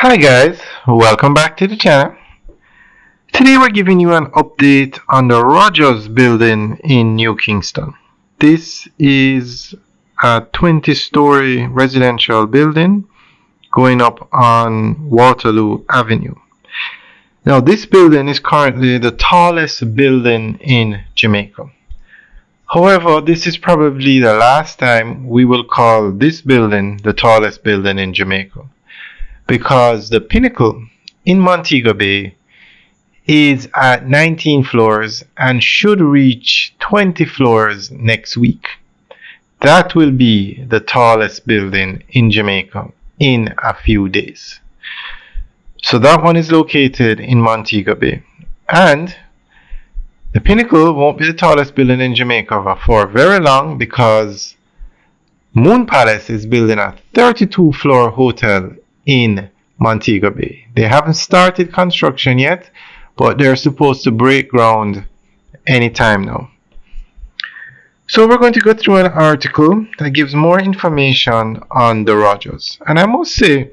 Hi guys, welcome back to the channel. Today we're giving you an update on the Rogers building in New Kingston. This is a 20-story residential building going up on Waterloo Avenue. Now this building is currently the tallest building in Jamaica. However, this is probably the last time we will call this building the tallest building in Jamaica, because the Pinnacle in Montego Bay is at 19 floors and should reach 20 floors next week. That will be the tallest building in Jamaica in a few days. So that one is located in Montego Bay. And the Pinnacle won't be the tallest building in Jamaica for very long, because Moon Palace is building a 32-floor hotel in Montego Bay. They haven't started construction yet, but they're supposed to break ground anytime now. So we're going to go through an article that gives more information on the Rogers. And I must say,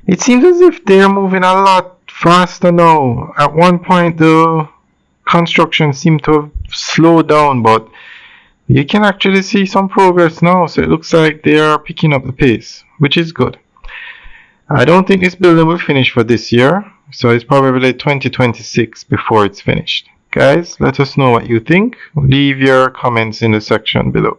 it seems as if they're moving a lot faster now. At one point, the construction seemed to have slowed down, but you can actually see some progress now. So it looks like they are picking up the pace, which is good. I don't think this building will finish for this year, so it's probably 2026 before it's finished. Guys, let us know what you think. Leave your comments in the section below.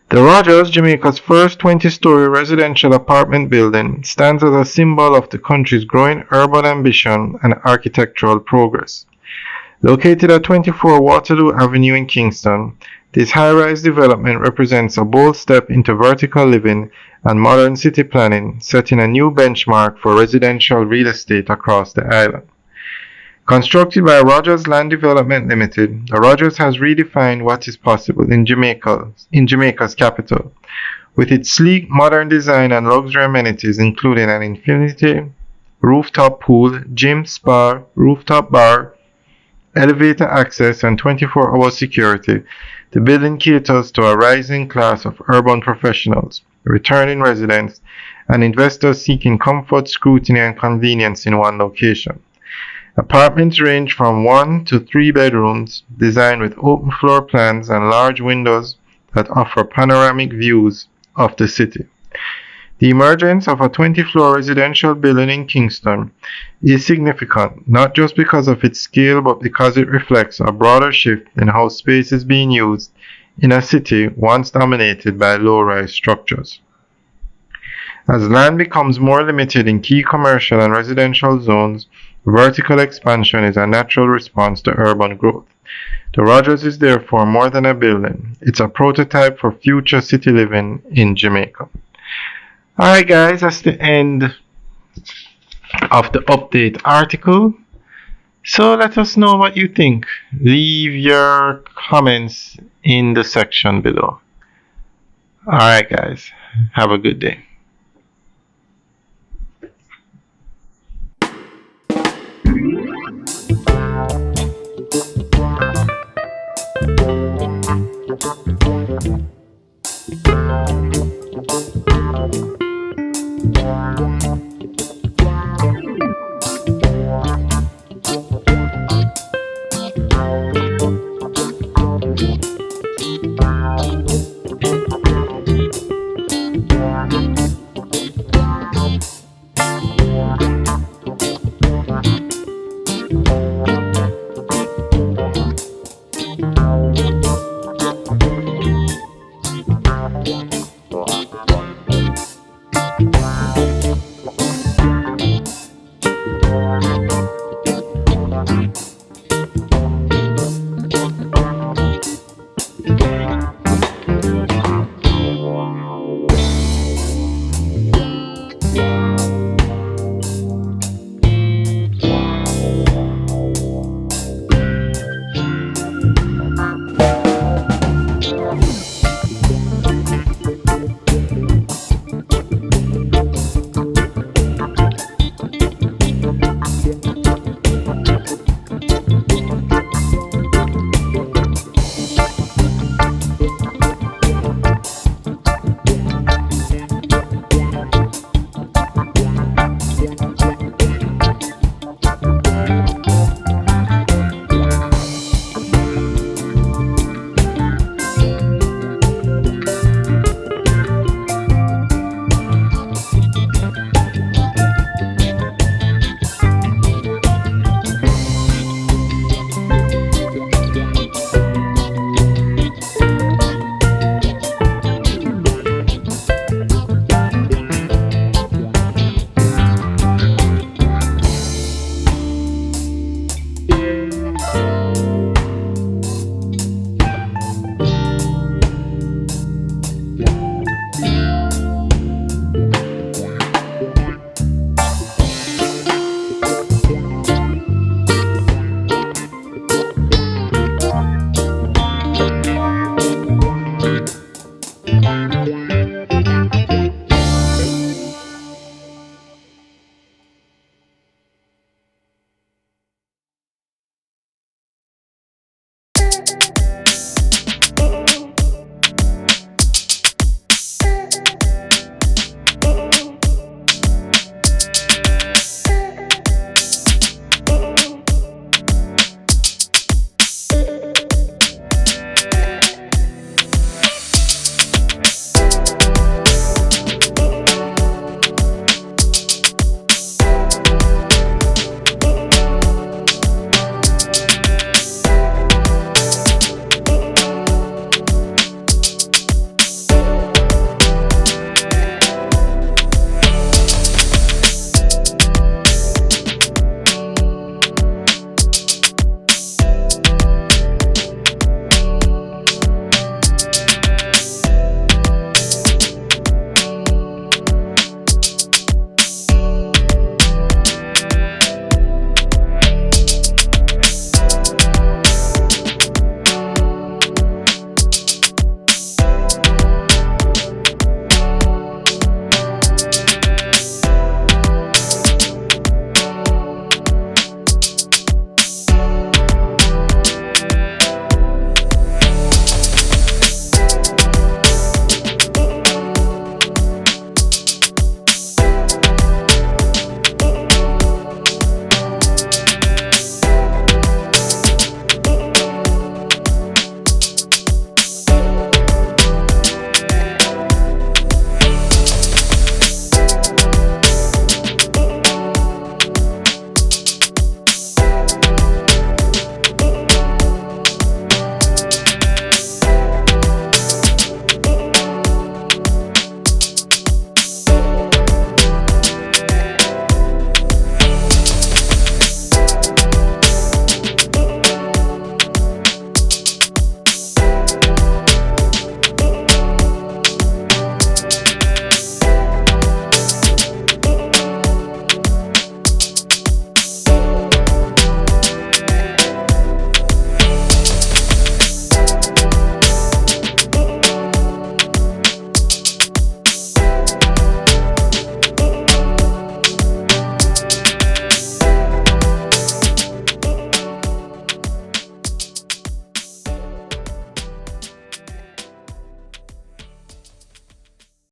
The Rogers, Jamaica's first 20-story residential apartment building, stands as a symbol of the country's growing urban ambition and architectural progress. Located at 24 Waterloo Avenue in Kingston, this high-rise development represents a bold step into vertical living and modern city planning, setting a new benchmark for residential real estate across the island. Constructed by Rogers Land Development Limited, the Rogers has redefined what is possible in Jamaica's capital, with its sleek, modern design and luxury amenities including an infinity rooftop pool, gym, spa, rooftop bar, elevator access, and 24-hour security. The building caters to a rising class of urban professionals, returning residents, and investors seeking comfort, scrutiny, and convenience in one location. Apartments range from 1 to 3 bedrooms, designed with open floor plans and large windows that offer panoramic views of the city. The emergence of a 20-floor residential building in Kingston is significant, not just because of its scale, but because it reflects a broader shift in how space is being used in a city once dominated by low-rise structures. As land becomes more limited in key commercial and residential zones, vertical expansion is a natural response to urban growth. The Rogers is therefore more than a building. It's a prototype for future city living in Jamaica. Alright guys, that's the end of the update article. So let us know what you think. Leave your comments in the section below. Alright guys, have a good day.